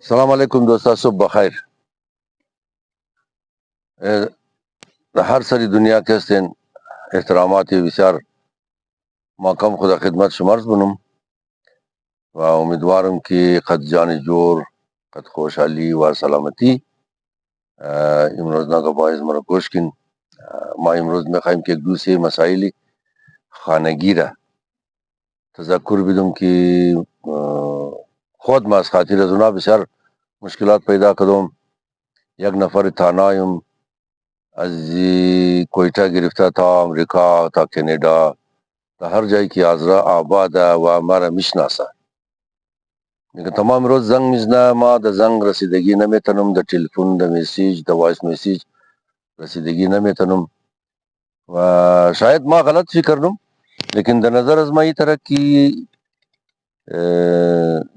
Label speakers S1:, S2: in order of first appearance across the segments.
S1: السلام علیکم دوستا، صبح بخیر. هر سری دنیا کے سین احترامات وسار ماکم خدا خدمت شمارز بنم و امیدوارم کہ قد جان جور قد خوشحالی و سلامتی امروز نا کا باعث مرا کوشکن ما امروز میں خواهیم که یک دوسری مسائلی خانگیره تذکر بدم که خود ما از خاطر از اونا بسیار مشکلات پیدا کردم. یک نفر تانایم از کوئٹہ گرفتہ تھا، امریکہ تا کینیڈا تا ہر جای کی آزرا آباد و ہمارا مشناسا لیکن تمام روز زنگ مزنا ما د زنگ رسیدگی نمیتنم، د ټلیفون د میسیج د وایس میسیج رسیدگی نمیتنم و شاید ما غلط فکر نم، لیکن د نظر از ما ای طرح کی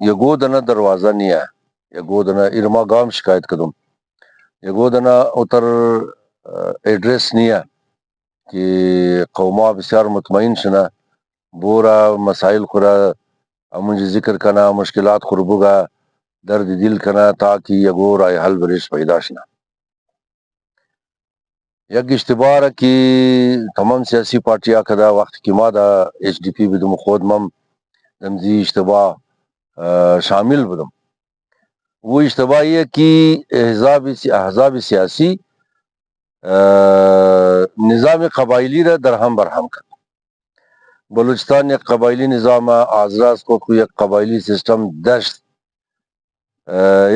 S1: یگو دنا دروازہ نیا یگو دنا ارما گام شکایت کدم یگو دنا اتر ایڈریس نیا کہ قوما بسیار مطمئن شنا بورا مسائل خورا امنج ذکر کنا مشکلات خربگا درد دل کنا تاکہ یگو رائے حل برش پیدا شنا. یک اشتبار کی تمام سیاسی پارٹیاں کدا وقت کی مادا ایچ ڈی پی بدم خود مم دمزی اشتباہ شامل بدم. وہ اشتباہ یہ کہ احزاب سیاسی نظام قبائلی را درہم برہم کر. بلوچستان یک قبائلی نظام آزراز کو یک قبائلی سسٹم دشت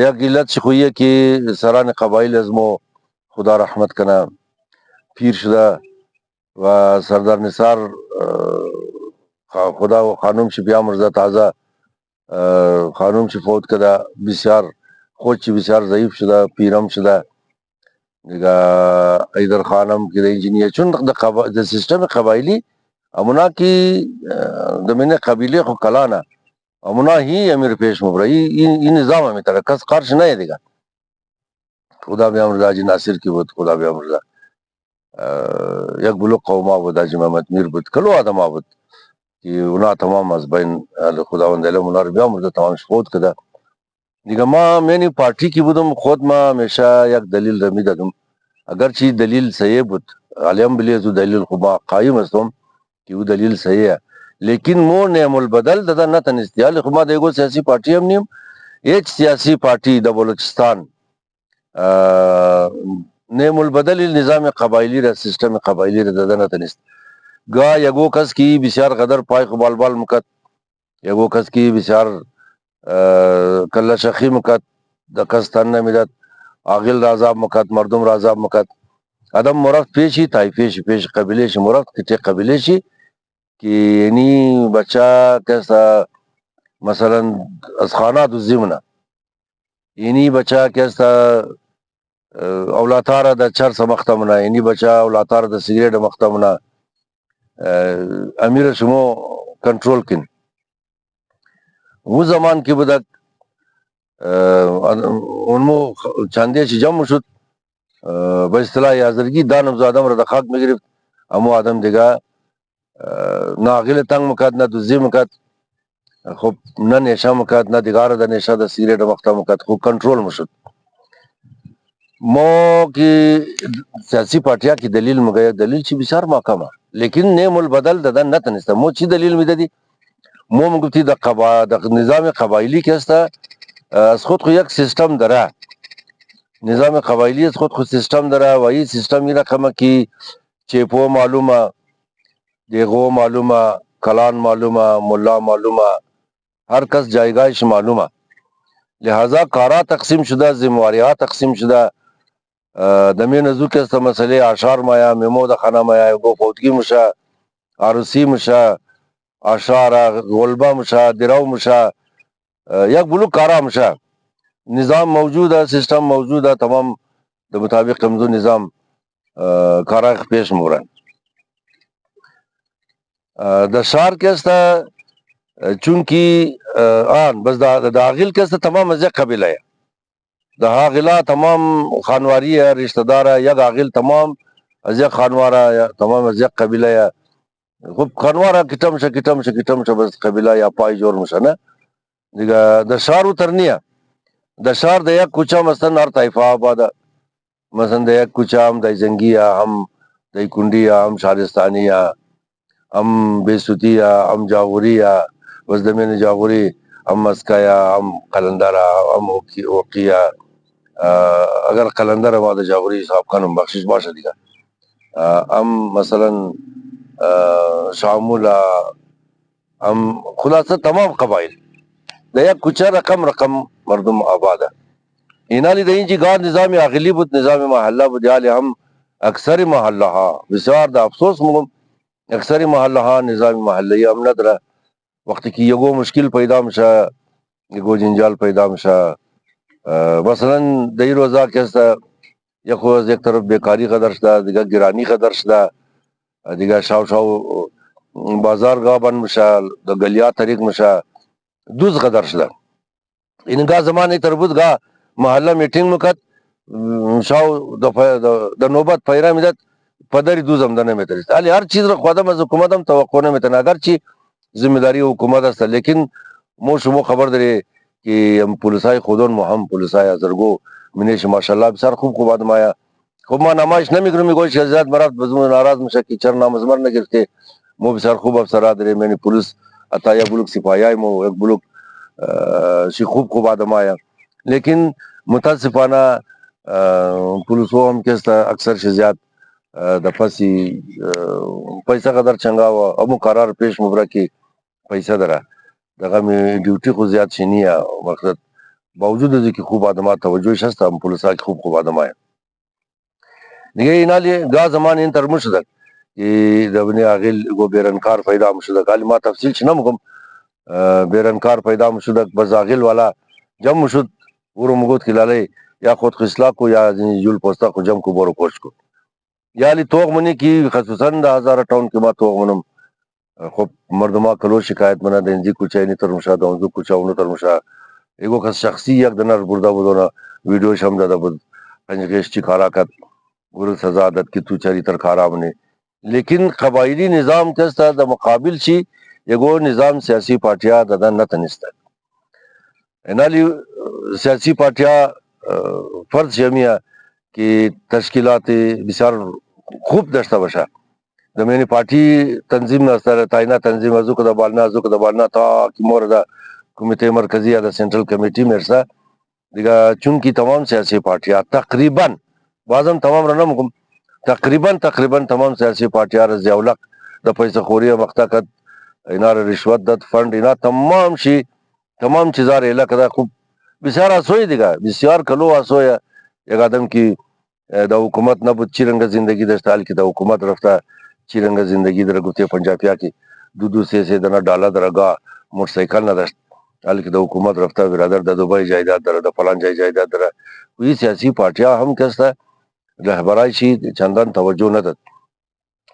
S1: یک علت شخویہ کہ سران قبائل ازمو خدا رحمت کنا پیر شدہ و سردار نثار خدا و خانم شپیا مرزا تازہ خانم شفوت کدا بسیار خود چی بسیار ضعیف شدہ پیرم شدہ دیگا ایدر خانم کی دا انجینئر چون دا سسٹم قبائلی امنا کی دمین قبیلے خو کلانا امنا ہی امیر پیش مبرا یہ نظام ہمیں طرح کس قرش نہیں دیگا. خدا بیا مرزا جی ناصر کی بود، خدا بیا مرزا یک بلو قوما بود، حاجی محمد میر بود، کلو آدم بود کہ اونا تمام از بین خدا وند علم انار بیا مرزا تمام شفوت کدا دیگا. ما مینی پارٹی کی بودم خود ما ہمیشہ یک دلیل رمی دادم اگرچہ دلیل صحیح بود علیم بلی تو دلیل خوبا قائم استم کہ وہ دلیل صحیح ہے، لیکن مو نعم البدل دادا نہ تنستیال خما دیگو سیاسی پارٹی ہم نیم ایک سیاسی پارٹی دا بلوچستان نعم البدل نظام قبائلی را سسٹم قبائلی را دادا نہ تنست گا یگو کس کی بسیار قدر پای قبال بال مکت یگو کس کی بسیار کلا شخی مکت دا کس تن نمیدت آغل رازاب مکت مردم رازاب مکت ادم مرفت پیشی تای پیش قبیلے شی مرفت کٹے قبیلے شی کہ یعنی بچہ کیسا مثلا از خانات الزمنہ یعنی بچہ کیسا اولاتارا دا چر سمختمنا یعنی بچہ اولاتارا دا سگریٹ مختمنا امیر شمو کنٹرول کن وہ زمان کی بدک انمو چاندے چی جمع شد با اصطلاح یازرگی دانم زادم را دا خاک مگرفت امو آدم دیگا نہ آغل تنگ مکات نہ دزی مکات خوب نہ نیشا مکات نہ دیگار دا نیشا دا سگریٹ مختا مکات خوب کنٹرول مشد. مو کی سیاسی پارٹیاں کی دلیل مگیا دلیل چی بسیار محکم ہے لیکن نعم البدل دا نہ تنستا مو چی دلیل می دی مو مگفتی دا نظام قبائلی کیستا از خود خو یک سسٹم درا نظام قبائلی از خود خود سسٹم درا وہی سسٹم یہ رقم کی چیپو معلومہ دیغو معلومہ کلان معلومہ ملا معلومہ ہر کس جائگائش معلومہ لہذا کارا تقسیم شدہ ذمواریات تقسیم شدہ دمی نزو کے مسئلے آشار مایا میمود خانہ مایا گو فوتگی مشا عروسی مشا آشارہ غلبہ مشا دراؤ مشا یک بلو کارا مشا نظام موجود ہے سسٹم موجود ہے تمام دا مطابق کمزور نظام کارا پیش مورن دا شار کیستا چونکہ آن بس دا آغل کیستا تمام از یک قبیلہ ہے دا آغلہ تمام خانواری ہے رشتہ دار ہے یک آغل تمام از یک خانوارہ ہے تمام از یک قبیلہ ہے خوب خانوارہ کٹم شا بس قبیلہ یا پائی جور مشا نا دیگا دا شارو ترنیا د ښار د یک کوچه مثلا هر طایفه آباده، مثلا د یک کوچه هم د زنگی یا هم د کنډی یا هم شارستانی یا هم بیسوتی یا هم جاغوری یا وزدمین جاغوری هم مسکه یا هم قلندر هم اوقی یا اگر قلندر ما د جاغوری صاحب خانم بخشش باشه دیگه هم مثلا شامولا هم خلاصه تمام قبایل د یک کوچه رقم مردم آباده. اینالی د اینجی گاه نظام عقلی بود، نظام محله بود، یالی هم اکثر محله ها بسیار د افسوس مگم اکثر محله ها نظام محلی هم نداره. وقتی که یگو مشکل پیدا میشه، یگو جنجال پیدا میشه، مثلا د این روزا که است یک طرف بیکاری قدر شده، دیگه گرانی قدر شده، دیگه شاو بازارگاه بند میشه، د گلیا طریق میشه، دوز قدر شده. این گاه زمانی تر بود گاه محله میټینګ میکرد شاو د نوبت پیرا میداد پدری دوز هم دنه میترست. علی هر چیز را خودم از حکومتم توقع نمیتن، اگر چی ذمہ داری حکومت است، لیکن مو شما خبر داری که پلیسای خودون مو هم پلیسای ازرگو منیش ماشاءالله بسیار خوب آدم آیا. خب ما نمایش نمیگرم، میگوی شهزاد مرد بزمون ناراض میشه که چرا نامزمر نگرفته. مو بسیار خوب افسرا داری، یعنی پلیس اتا یک بلوک سپاهیای مو یک بلوک شی خوب آدم آیا. لیکن متاسفانه پولیسو هم که اکثر زیاد د پسی پیسہ قدر چنگا و امو قرار پیش مبرا کی پیسہ دره دغه می ډیوټي خو زیات شنیه مقصد باوجود از که خوب آدمات توجهش هست هم پولیسا که خوب آدمای دیگه اینالی گا زمان این تر مشدک که دبنی آغیل گو بیرنکار پیدا مشدک حالی ما تفصیل چه نمکم بیرنکار پیدا مشدک بز آغیل والا جم مشد ورو مگود کلالی یا خود خسلا کو یا جول پوستا کو جم کو بورو کوچ کو یالی توغ منی کی خصوصا دا هزار ٹاؤن که ما توغ منم خب مردما کلو شکایت منا دنجی کوچه نی ترمشا دونزو کوچه اونو ترمشا ایگو کس شخصی یک دنر بردا بودونا ویڈیو شم دادا بود پنجگیش چی کارا کت گرو سزا داد که تو چری تر کارا بنے. لیکن قبائلی نظام کستا دا مقابل چی یگو نظام سیاسی پارٹیا دادا نتنستا انالی سیاسی پارٹیا فرض شمیہ کہ تشکیلات بسیار خوب داشته باشه. د مینی پارٹی تنظیم نستاره تاینا تنظیم ازو که دبالنا تا که مورد کمیته مرکزی یا د سنٹرل کمیٹی مرسا دیگه چون کی تمام سیاسی پارٹیاں تقریبا بعضم تمام رنم کم تقریبا تمام سیاسی پارٹیاں رز اولق د پیسہ خوری مختا کد اینا رشوت دت فنڈ اینا تمام چیزار ایلا کدا خوب بسیار آسوئی دیگه بسیار کلو آسویا یک آدم کی د حکومت نبود چی رنگ زندگی داشته که د حکومت رفته چی رنگ زندگی در گفته پنجابیا کی دو سه دنا ډاله درگاه موټرسایکل نه داشت حال که د حکومت رفته برادر د دبی جایداد داره د فلان جایداد داره. وی سیاسی پارٹیا هم کسته رهبرای شي چندان توجه نداد.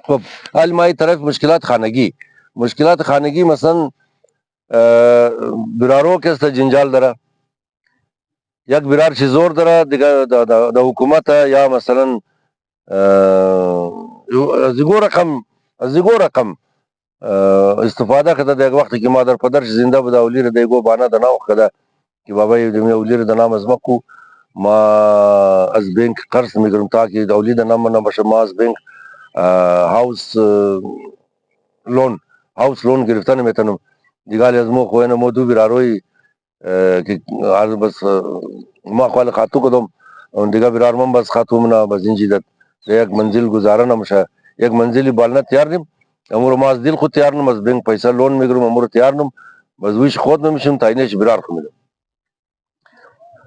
S1: خب حال مای طرف مشکلات خانگی مثلا برارو کسته جنجال داره یک برار چی زور داره دیگه د حکومت یا مثلا زیگو رقم استفاده کده در وقتی که مادر پدرش زنده بود اولیر دیگو بانه دناو کده که بابای دمی اولیر دنام از مکو ما از بینک قرض میگرم تا که اولی دنام من باشه ما از بینک هاوس لون گرفتن میتونم دیگه از مو خوینه مو دو براروی که بس ما خواهل خاتو کدم دیگه برار من بس خاتو منا بس این چیزت یک منزل گزاره نمشه یک منزلی بالنا تیار نیم امور ما از دل خود تیار نم از بینک پیسه لون میگرم امور تیار نم بس ویش خود نمیشم تاینش برار خمیدم.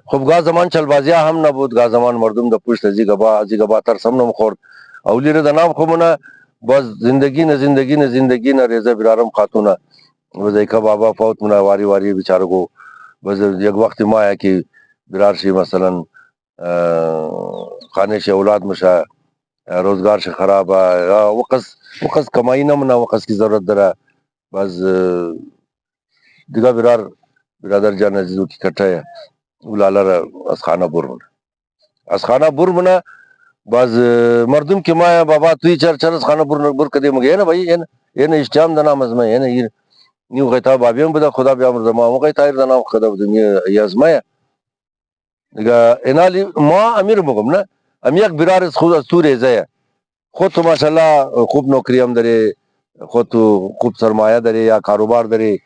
S1: خب گاه زمان چلبازیا هم نبود، گاه زمان مردم د پشت ازی گبا تر سم نمخورد اولی را دنام خمونه بس زندگی نه ریزه برارم خاتونه بس ایکا بابا فوت منا واری بیچاره کو بس یک وقت ما ہے کہ برار شی مثلا خانه شی اولاد مشه روزگار شی خراب ہے وقت کمائی نہ منا وقت کی ضرورت دره بس دیگه برادر جان عزیزو کی کٹه اولالر از خانه بور منا باز مردم که ما بابا توی چر از خانه بور کدی مگه نه بھائی این اشتیام دنام از ما این نیو غیتا بابیم بده خدا بیامرزه ما غیتا دنام خدا بده یازمه انالی ما امیر مگم نه ام یک برار از خود از تو ریزه خود تو ماشاءالله خوب نوکری هم داره خود تو خوب سرمایه داره یا کاروبار داره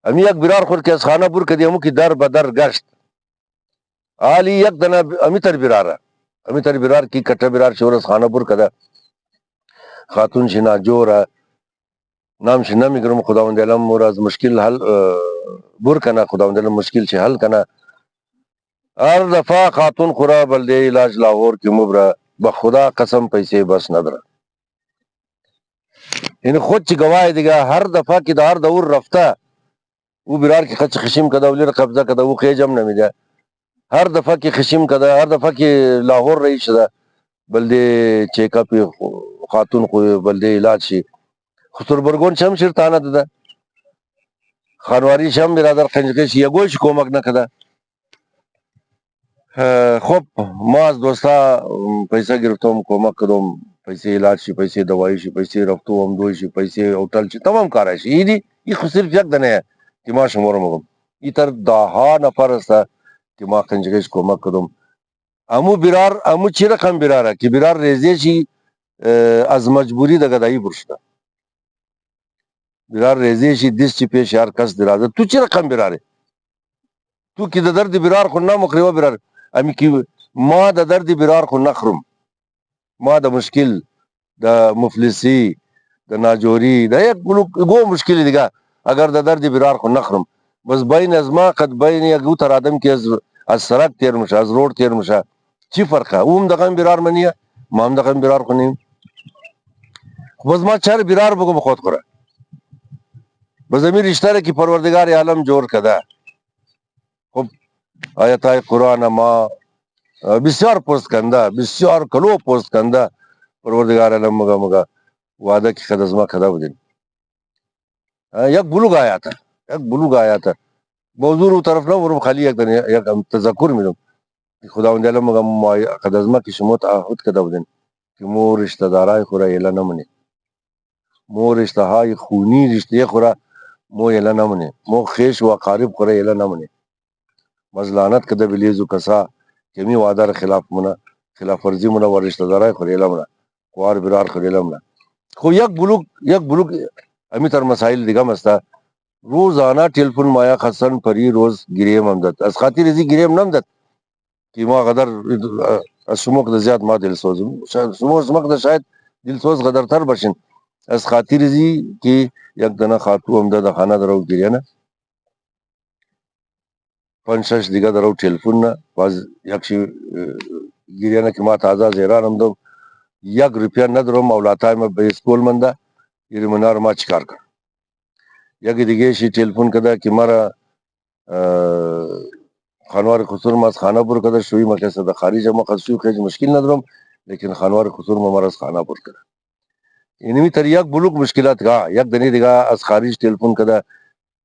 S1: ام یک برار خود که از خانه پور کدی امو کی در بدر گشت آلی یک دنا امیتر برار امیتر برار کی کٹا برار شور از خانه پور کدا خاتون شنا جورا نام شنا میگرم خداوند علم مور از مشکل حل بور کنا خداوند علم مشکل چه حل کنا هر دفعه خاتون خورا بلدی علاج لاہور کی مبرا بخدا قسم پیسے بس ندرا یعنی خود چی گواہ دیگا ہر دفعه کی دار دور رفته او برار کی خچ خشیم کدا ولر قبضه کدا او خیجم نمیده هر دفعه کی خشیم کدا هر دفعه کی لاہور رئیس شده بلدی چیک اپ خاتون خو بلدی علاج شي خطر برگون شم شرطانه ده خانواری شم برادر خنجقش یگوش کومک نکده خب ما از دوستا پیسه گرفتم کمک کردم پیسه علاج شي پیسه دوائی شي پیسه رفتو هم دوی شي پیسه هوټل شي تمام کار شي ایدی ای خو صرف یک دنه که ما شمار مگم ای تر داها نفر است که ما خنجقش کمک کردم امو برار امو چی رقم براره که برار ریزه شي از مجبوری دگه دایی برشده برار ریزه شي دست چی پیش یار کس درازه تو چی رقم براره تو کی د درد برار خو نه مخریو برار امی کی ما د درد برار خو نخرم ما د مشکل د مفلسی د ناجوری د یک گو مشکل دیگه اگر د درد برار خو نخرم بس بین از ما قد بین یک اوتر آدم که از سرک تیر مشه از روڈ تیر مشه چی فرقه اوم دقم برار منیه ما هم دقم برار خو نیم بس ما چر برار بگو بخود خوره بس امی رشته که پروردگار عالم جور کده خب آیت قرآن ما بسیار پست کنده بسیار کلو پست کنده پروردگار عالم مگا وعده کی خد از ما کده بودین یک بلوغ آیا تھا یک بلوغ آیا تھا موضوع رو طرف نہ ورم خالی یک تذکر میدم خداوند عالم مگا خد از ما کی شما تعهد کده بودین که مو رشتہ دارای خورا اله نمونه مو رشتہ های خونی رشته خورا مو اله نمونه مو خیش و اقارب خورا اله نمونه مزلانت کده بلیزو کسا کمی وعده را خلاف منا خلاف ورزی منا و رشتہ دارای خورا اله منا خوار برار خورا اله منا خو یک بلوغ امی تر مسائل دیگه مستا روزانه تلفن مایا خسن پری روز گریم امدد از خاطر ازی گریم نمدد که ما قدر از شما قدر زیاد ما دل سوزم شما قدر شاید دل سوز قدر تر باشین از خاطر ازی که یک دنه خاتو امدد خانه درو گریانه پنج شش دیگه درو تلفن نه باز یکشی گریانه که ما تازه زیران امدم یک روپیا ندارم مولاتای ما به اسکول منده یری منار ما چیکار کنم یکی دیگه شی تلفن کده که مرا خانوار خسور ما از خانه پر کده شوی ما کسی ده خارج ما قد شوی خیلی مشکل ندارم لیکن خانوار خسور ما مرا از خانه پر کده اینمی تر یک بلوک مشکلات که یک دنی دیگه از خارج تلفن کده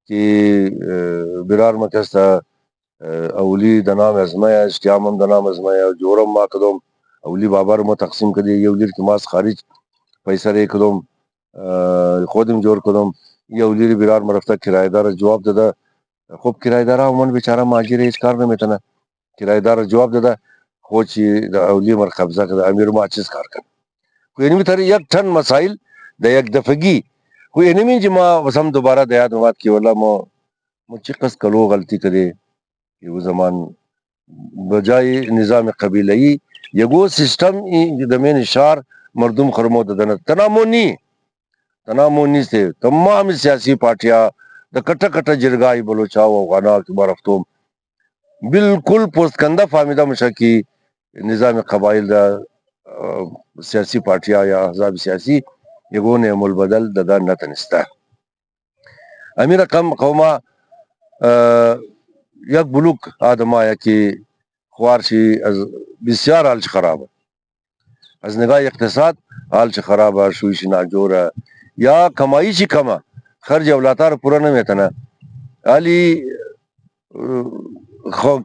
S1: که برار ما کسی اولی دنام ازمایه اشتیامم دنام ازمایه جورم ما کدوم اولی بابا رو ما تقسیم کده یو لیر که ما از خارج پیسه ری کدوم خودم جور کدوم یو لیر برار ما رفته کرایدار جواب داده خب کرایدار من بیچاره ماجر هیچ کار نمیتونه کرایدار جواب داده خو چې د اولی مر قبضه کده امیر ما چیز کار کنه خو اینمی تر یک ټن مسائل د یک دفگی خو اینمی چې ما وسم دوباره د یاد وات کی والله مو چې قص کلو غلطی کړي یو زمان بجای نظام قبیله‌ای یگو سیستم د مین شهر مردم خرمو ددن تنامونی سے تمام سیاسی پارٹیاں د کټه کټه جرګای بلوچا او افغانا کې برفتوم بالکل پوست کنده فهمیده مشه کی نظام قبایل دا سیاسی پارٹیاں یا احزاب سیاسی یگو نعم البدل ددا نتنسته امیر کم قوما یک بلوک آدمایا که خوارشی از بسیار حالش خرابه از نگاه اقتصاد حالش خرابه شویش ناجوره یا کمایشی کمه خرج اولادها رو پورا نمیتنه علی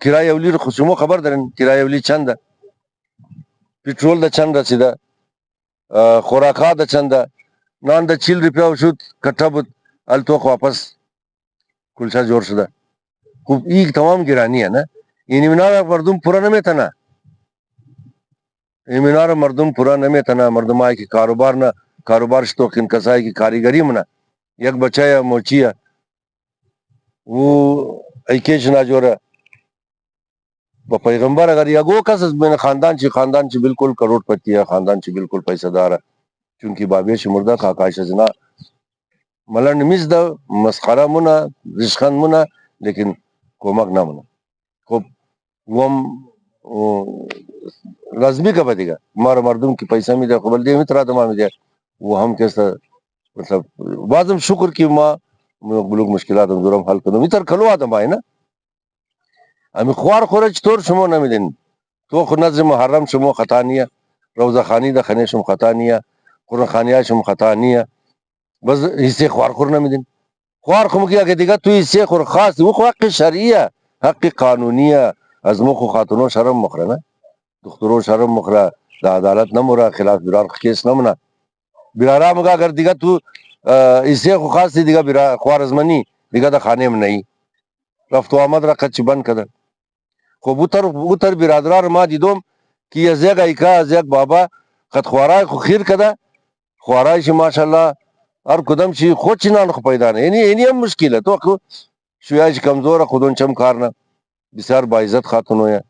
S1: کرای اولی رو شما خبر دارین کرای اولی چنده پترول ده چند رسیده خوراکها ده چنده نان ده 40 روپیا شد کٹا بود التوق واپس کلچا جور شده خب این تمام گرانی ہے نا اینمینا مردم پورا نمیتنه، اینمینا مردم پورا نمیتنه. مردم های که کاروبار نه کاروبار شتو کن کسایی که کاریگری منه یک بچه یا موچیه او ایکیش نجوره با پیغمبر اگر یگو کس از بین خاندان چی بالکل کروڑ پتی ہے، خاندان چی بالکل پیسہ دار ہے، چونکہ بابیش مرده کاکایش ازنا ملن میز ده مسخره مونه رشخند مونه لیکن کمک نمونه. خب وم لازمی که بدیگه مار مردم کی پیسہ میده خب بلدی میترا دما میده وہ ہم کیسا مطلب بعضم شکر کی ما بلوک مشکلات دورم حل کنم میتر کلو آدم آئی نا امی خوار خورج طور شما نمیدین تو خود نظر محرم شما خطا نیه، روزه خانی ده خانه شما خطا نیه، قرآن خانی شما خطا نیه، بس حصے خوار خور نمیدین. خوار خو کیا کہ دیگه تو حصے خور خاص وہ خو حق شرعیه حق قانونیه از مخ خاتونو شرم مخره نه دخترو شرم مخره دا عدالت نموره خلاف برار کیس نمونه برارا مگا اگر دیگه تو حصے خو خاص دیگه برا خوار از منی دیگه دا خانه من نہیں رفت و آمد را کچ بند کده. خب بوتر برادران ما دیدم که یزیق ایکا یزیق بابا خط خوارای خو خیر کده خوارایش ماشاءالله هر کدام چی خود چنان خو پیدا نه یعنی هم مشکله تو خو شویاش کمزور خودون چم کارنا بسیار با عزت خاتونویا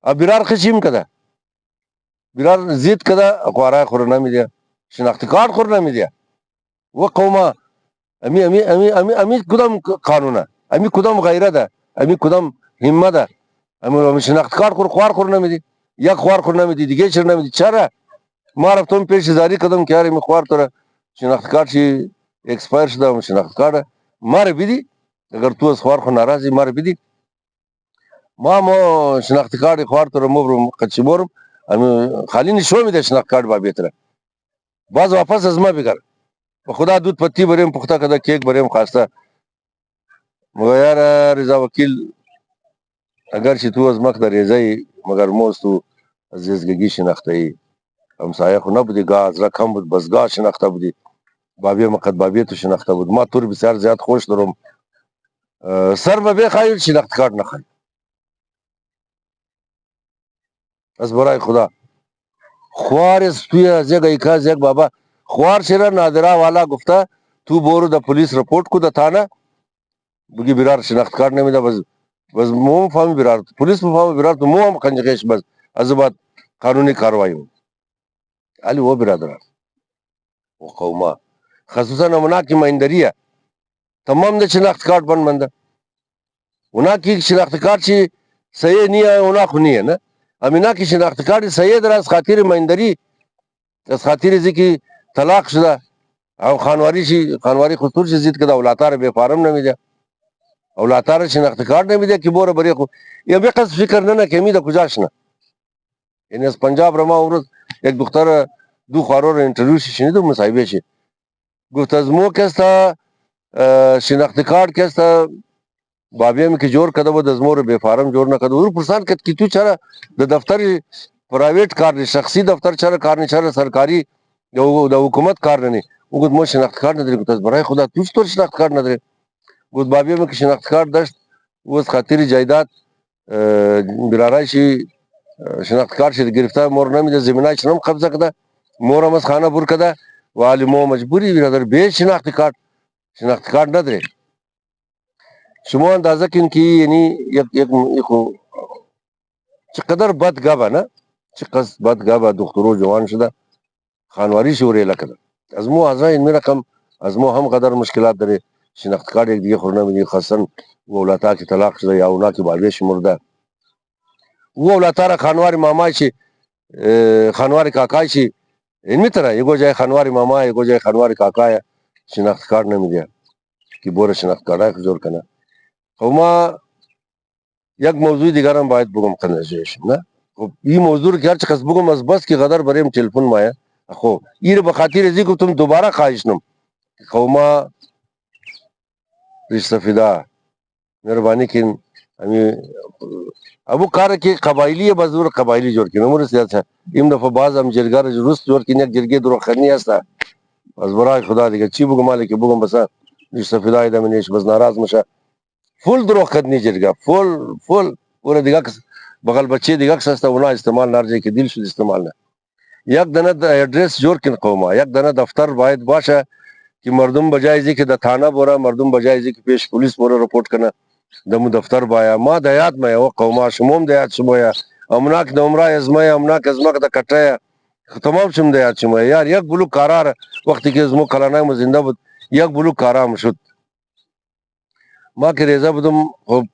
S1: اب برار خشیم کده برار زید کده خوارای خور نمیده شناختی کارت خور نمیده و قوما امی کدام قانونه امی کدام غیره ده امی کدام همه ده امی شناختی کارت خوار نمیدی یک خوار خور نمیدی دیگه چرا نمیدی چرا ما رفتم پیش زاری کدم که می خوار تو را شناختی کارت چی اکسپایر شده شناختی کارت ما را بیدی اگر تو از خوار خو ناراضی ما را بیدی ما شناختی کارت خوار تو را مبرم قدشی بورم امی خالی نشو میده شناختی کارت با بیتره باز واپس از ما بگر و خدا دود پتی بریم پخته کده کیک بریم خواسته مگه یار رضا وکیل اگر چی تو از مخ در ریزایی مگر موز تو از زیزگگی شناخته ای همسایه خو نبودی گاه از را کم بود بس گاه شناخته بودی بابی مقد بابی تو شناخته بود ما طور بسیار زیاد خوش دارم سر به بخواهی شناخت کارت نخواهی از برای خدا خوار از توی از یک ایکا از یک بابا خوار شیره نادرا والا گفته تو بورو دا پولیس رپورٹ کو دا تانا بگی برار شناخت کارت نمیده بس مو فهمی برار پولیس مفهمی برار تو مو هم کنجقش بس از بعد قانونی کاروائی ہو علی وہ برادران و قوما خصوصا اونا کی مایندریه تمام د شناخت کارت بند منده اونا کی شناخت کارت چی صحیح نیه اونا خو نیه نه امینا کی شناخت کارت صحیح در از خاطر مایندری از خاطر زی طلاق شده او خانواری خطور شي زید کده اولاتار به فارم نمیده اولاتار شناخت کارت نمیده که بوره بری خو یا به قصد فکر نه کمی ده کجاش نه یعنی از پنجاب رما امروز یک دختر دو خوارو رو انترویو شنیدم مصاحبه شي گفت از مو کستا شناخت کارت کستا بابیم که جور کده بود از مور به فارم جور نکده او پرسان کد کی تو چرا د دفتر پرایویت کار شخصی دفتر چرا کار نه چرا سرکاری د حکومت کار نه او گفت مو شناخت کارت نداری گفت از برای خدا تو چطور شناخت کارت نداری گفت بابیم که شناخت کارت داشت او از خاطر جایداد برارایشی شناخت کارت شد گرفتار مور نمیده زمینایش نم قبضه کده مورم از خانه بور کده والی مو مجبوری برادر به شناخت کارت نداره شما اندازه کن که یعنی یک چقدر بد گابه نه چقدر بد گابه دخترو جوان شده خانواری شوره لکده از مو از این رقم از مو هم قدر مشکلات داره شناخت کارت یک دیگه خور نمیدی خاصا و اولاتا کی طلاق شده یا اونا کی بالویش مرده و اولاتا را خانواری مامای شی خانواری کاکای شی این میتره یگو جای خانواری ماما یگو جای خانواری کاکای شناخت کارت نمیده که بور شناخت کارت جور کنه خب ما یک موضوع دیگر هم باید بگم کنجوش نه خب این موضوع رو که هرچی قصد بگم از بس که قدر بریم تلفن مایه خب این رو بخاطر ازی گفتم دوباره خواهش نم خب ما رشته فدا مهربانی کن همی ابو کار که قبایلی بزرگ قبایلی جور کنم امور سیاست این دفعه باز هم جرگار روست جور کنی یک جرگه درو خرنی هست از برای خدا دیگه چی بگم مالی که بگم بس رشته فدا ایدم نیش بس ناراض مشه فول درو خدنی جرگه فول اور دیگه بغل بچه دیگه سسته اونا استعمال نرجه که دیل شد استعمال نه. یک دانه ادرس جور کن قوما، یک دانه دفتر باید باشه که مردم بجای ازی که د تھانه بوره، مردم بجای ازی که پیش پولیس بوره رپورت کنه دمو دفتر بایا. ما د یاد مې و قوما شموم د یاد شمویا امناک د عمره ازمه امناک ازمه د کټه تمام شم د یاد شمویا یار یک بلو قرار وقتی که ازمو کلانه مو زنده بود یک بلو کارام شد ما که ریزه بودم. خب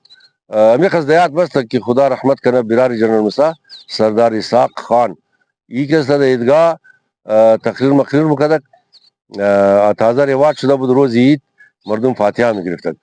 S1: امی خز د یاد بست که خدا رحمت کنه براری جنرال مسا سردار اسحاق خان ای که د ایدگاه تقریر مقریر مکدک تازه رواج شده بود روز عید مردم فاتحه می گرفتند.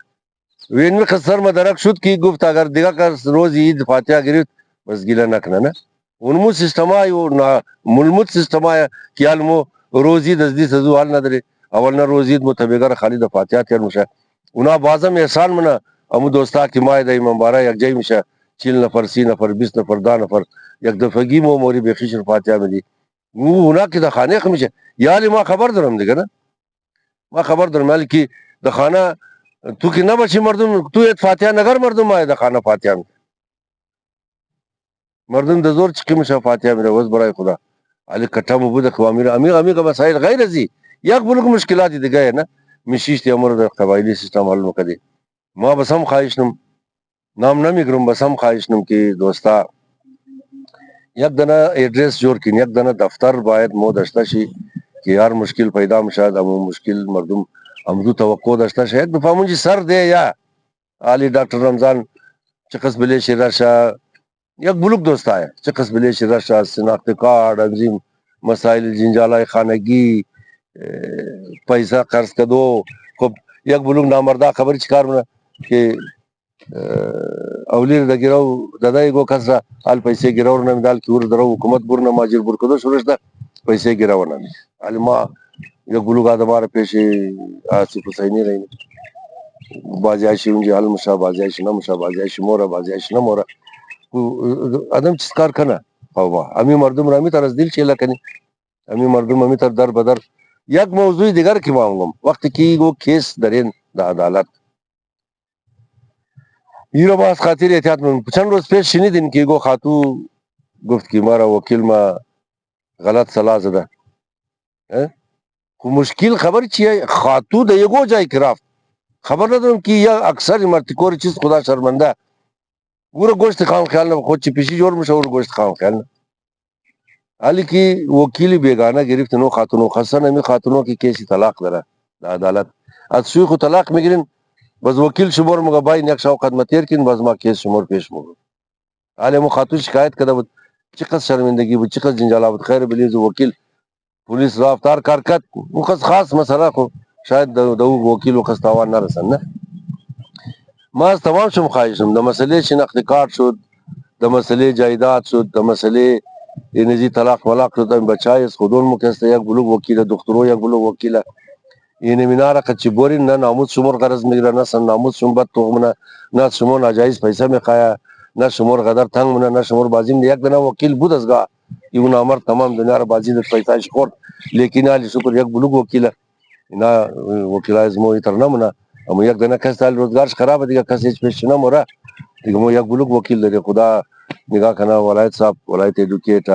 S1: وین خسر مدرک شد که گفت اگر دیگه کس روز عید فاتحه گرفت بس گیله نکنه نه اونمو سیستمای و ملموت سیستمای که علمو روز عید از دی سزو حال نداره اول نه روز عید متبیگر خالی د فاتحه تیر میشه اونا بازم احسان منه امو دوستا که مای د امام باره یک جای میشه 40 نفر 30 نفر 20 نفر 10 نفر یک دفعگی مو موری بخیشر فاتحه میدی اونا که د خانه میشه یالی ما خبر دارم دیگه نه ما خبر دارم یالی که د خانه تو که نباشی مردم تو ایت فاتحه نگر مردم آید خانه فاتحه میده مردم د زور چکی میشه فاتحه میده وز برای خدا علی کٹا مو بوده خوامیر امیغ مسائل غیر ازی یک بلوک مشکلاتی دیگه نه میشیشتی امور د قبایلی سیستم حل مکدی ما بس هم خواهشنم نام نمیگرم بس هم خواهشنم که دوستا یک دنه ایڈریس جور کن یک دنه دفتر باید مو داشته شی که هر مشکل پیدا میشد امو مشکل مردم امدو توقع داشته شی یک دفعه مونجی سر ده یا علی ډاکټر رمضان چې قص بلې شي راشه یک بلوک دوست آیا چې قص بلې شي راشه شناخت کارت انزیم مسائل جنجالای خانگی پیسہ قرض کدو خب یک بلوک نامردا خبر چیکار منه که اولیر د ګراو ددای گو کسره حال پیسې ګراور نه دال کی ور درو حکومت ګور نه ماجر بور کدو شورش ده پیسې ګراو نه علی ما یک بلوک ادمار پیش آصف حسینی رہی بازیاشی اونجی حل مشا بازیاشی نمشا بازیاشی مورا بازیاشی نمورا آدم چیز کار کنه امی مردم را امی تر از دل چیله کنی امی مردم امی تر در بدر یک موضوع دیگر که مانگم وقتی که گو کیس درین دا عدالت یہ رو باز خاطر احتیاط میں چند روز پیش شنیدین که گو خاتو گفت که مارا وکیل ما غلط صلاح زده مشکل خبر چیه خاتو د یگو جای که رفت خبر ندارم که یا اکثر مرتکور چیز خدا شرمنده گوره گوشت خام خیال نه خود چی پیشی جور میشه اور گوشت خام خیال نه حالی که وکیلی بیگانه گرفت نو خاتونو خسن امی خاتونو کی کیسی طلاق داره د عدالت از سوی خو طلاق میگیرین باز وکیل شمار مگه باین یک شاو خدمت تیر کین باز ما کیس شمار پیش مگو حالی مو خاتون شکایت کرده بود چقدر شرمندگی بود چقدر جنجالا بود خیر بلیز وکیل پولیس رفتار کارکت مخص خاص مسئله خو شاید دو وکیل وخص تاوان نرسن نه ما از تمام شم خواهشم د مسئله شناخت کارت شد د مسئله جایداد شد د مسئله انرژی طلاق ملاق شد بچای از خودون مکسته یک بلوک وکیل دکترو یک بلوک وکیل این میناره کچی بورین نه ناموس شمار قرض میگیره نه سن ناموس شم بد تومنه نه شمار ناجایز پیسه میخایا نه شمار قدر تنگ منه نه شمار بازی یک دنا وکیل بود ازگاه اون امر تمام دنیا را بازی د پیسه خورد لیکن علی شکر یک بلوک وکیل اینا وکیل از مو تر نمونه اما یک دنا کس تال روزگارش خراب دیگه کس هیچ پیش نموره دیگه مو یک بلوک وکیل لري خدا نگاه کنه ولایت صاحب ولایت ایڈوکیټ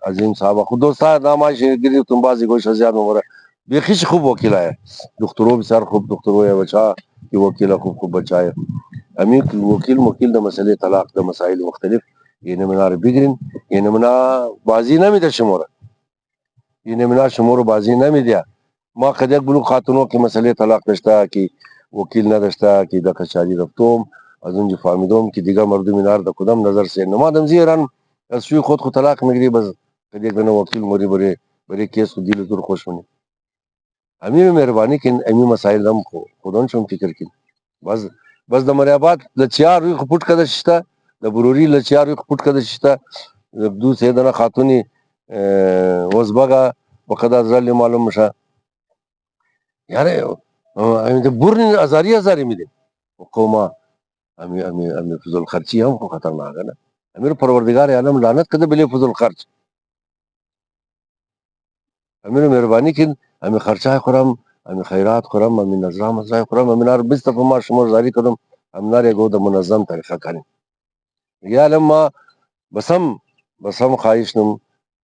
S1: عظیم صاحب خود دوستا نامش گرفتم بازی گوش زیاد نموره بیخیش خوب وکیل ہے دکترو بسیار خوب دکترو ہے بچا یہ وکیل خوب بچا ہے امی وکیل د مسئله طلاق د مسائل مختلف یہ نمنار بگرین یہ نمنا بازی نمیده شموره یہ نمنا شمور بازی نمیده ما قد یک بلوک خاتونو که مسئله طلاق داشته که وکیل نداشته که د کچاری رفتم از اونجا فهمیدم که دیگه مردم اینار د کدام نظر سے نمادم زیران از سوی خود طلاق میگیری بس قد یک دنه وکیل موری بره کیس خود دیل دور خوش منی امی مهربانی کن امی مسائل هم خودان شم فکر کن بس د مریابات لچیار وی پټ کده شته د بروری لچیار وی پټ کده شته دو سه دنه خاتونی وزبگا وقدا زل معلوم مشه یاره امی برن هزاری میده قوما امی فضل خرچی هم خطرناکه نه امیر پروردگار عالم لعنت کده بلی فضل خرچ امیر مهربانی کن امی خرچه خورم امی خیرات خورم امی نظام خورم امی نار 20 دفعه ما شما زاری کردم امی نار یگو د منظم طریقه کنیم یا لما بسم خواهش نم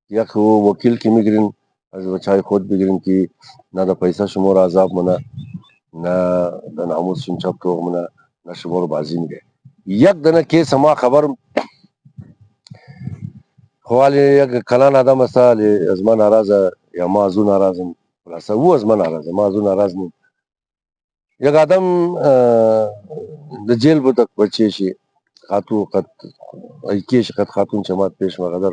S1: یک وکیل کی میگیرین از بچای خود بگیرین که نه دا پیسه شما را عذاب منه، نه دا ناموس شم چپ توغ منه، نه شما رو بازی میگه. یک دنه کیس ما خبر خوالی یک کلان آدم است از ما ناراضه یا ما از او ناراضم، خلاصه او از ما ناراضه، ما از او ناراض نیم. یک آدم د جیل بودک بچه شی خاتو قد ایکیش قد خاتون چمات پیش مقدر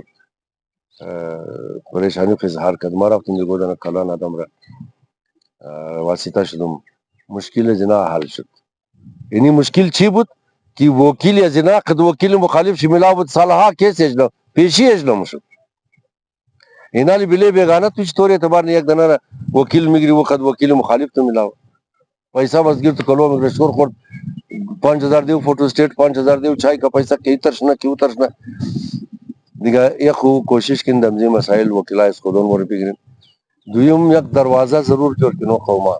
S1: پریشانی که اظهار کرد. ما رفتیم دیگو دنه کلان آدم را واسطه شدم، مشکل جنا حل شد. یعنی مشکل چی بود که وکیل جنا قد وکیل مخالف شی ملا بود سالها کیس اجلا پیشی اجلا شد. اینالی بلی بیگانه توش طور اعتبار یک دنه را وکیل میگیری و قد وکیل مخالف تو ملاو پیسہ بس گیر تو کلو میں رشور خورد 5000 دیو فوٹو اسٹیٹ 5000 دیو چای کا پیسہ کی ترشنا کیو ترشنا دیگه یک کوشش کن دمزی مسائل وکیلا اس خودون ور بگیرن. دویم یک دروازه ضرور جوړ کینو قوما،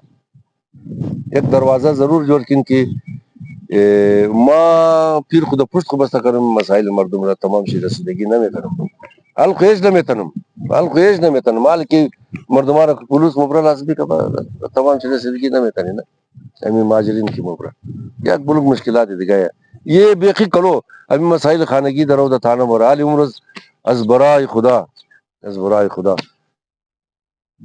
S1: یک دروازه ضرور جوړ کین که ما پیر خود پشت خو بسته کنم مسائل مردم را تمام شی رسیدگی نمیکنم، الخیش نمیتنم الخیش نمیتنم مال که مردمان را پولیس مبرل حسبی که تمام شی رسیدگی نمیکنی نه امی ماجرین کی مبرل یک بلوک مشکلات دیگه یہ بیخی کلو امی مسائل خانگی درو دا تھانہ مرال عمر از برای خدا از برای خدا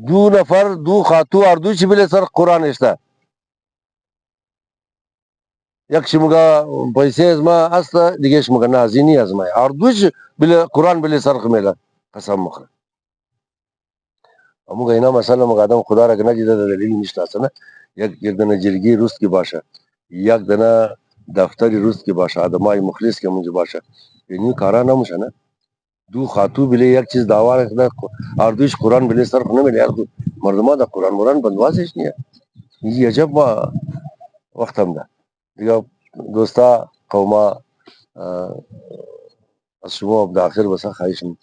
S1: دو نفر دو خاتو اردو چی بله سر قرآن اشتا یک شمگا پیسه از ما استا دیگه شمگا نازینی از ما اردو چی بله قرآن بله سر خمیلا قسم مخرا اموگا اینا مسئله مگا آدم خدا را گنا جیده دلیلی نشتا سنه یک دنه جرگی روست کی باشه یک دنه دفتری روست کی باشه آدمای مخلص که منجا باشه اینی کارا نموشه نه دو خاتو بله یک چیز دعوا رکھنا اردوش قرآن بله سر خونه بله مردمان دا قرآن مران بندوازش نیه یہ عجب وقت هم ده دیگه دوستا قوما از شما داخل بسا خواهشم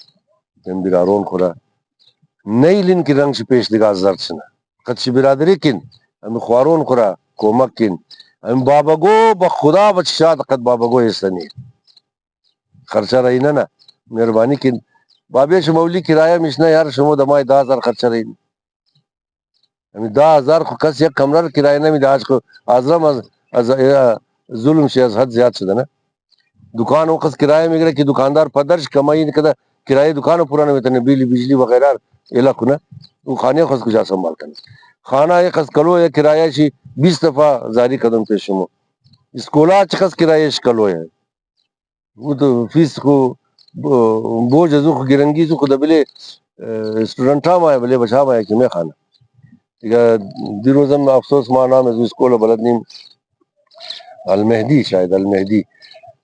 S1: تم برارون خورا نیلین کی رنگ پیش دیگه از زرد شنه قد شی برادری کن هم خوارون خورا کومک کن هم باباگو با خدا بچشاد قد باباگو ایستنی خرچه رای نه مهربانی کن بابیش مولی کرایه میشنه یار شما دمای 10000 خرچه رای همین 10000 خو کس یک کمره کرایه نمیده آج خو ازرم از ظلم شی از حد زیاد شده نه دکان وقت کرایه میگیره که دکاندار پدرش کمایی کده کرایه دکانو پورا نمیتونه بیلی بجلی وغیرہ الا کنه او خانه خود کجا سنبال کنه خانه یک از کلو یا کرایه شی 20 دفعه زاری قدم پیش شما اسکولا چقدر کرایهش کلو ہے وہ تو فیس کو بوج ازو خو گرنگی زو خود بله اسٹوڈنٹ هم آیا بله بچا ما که می خانه دیگه دی روزم افسوس ما نام از اسکول بلد نیم المهدی شاید المهدی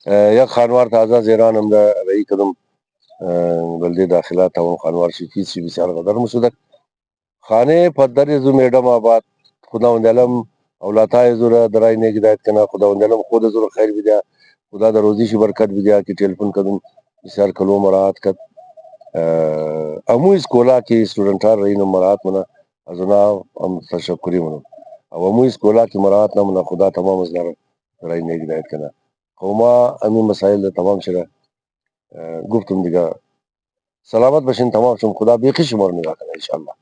S1: یک خانوار تازه زیران هم ده رئی کدم بلده داخلات هم خانوار شی فیس شی بسیار قدر مسودک خانه پدر زو میڈم آباد خداوند علم اولاتای زور درای نیک ہدایت کنا خداوند علم خود زور خیر بدیا خدا در روزی شی برکت بدیا که ٹیلیفون کدم بسیار کلو مراحت کد امو اسکولا کی اسٹوڈنٹار رئی نم مراحت منا ازنا هم تشکری منم او امو اسکولا کی مراحت نمنا خدا تمام ازنا درای نیک ہدایت کنا قوما امی مسائل تمام شرا گفتم دیگه سلامت بشین تمام شم خدا بیخی شما رو نگاه کنه انشاءالله.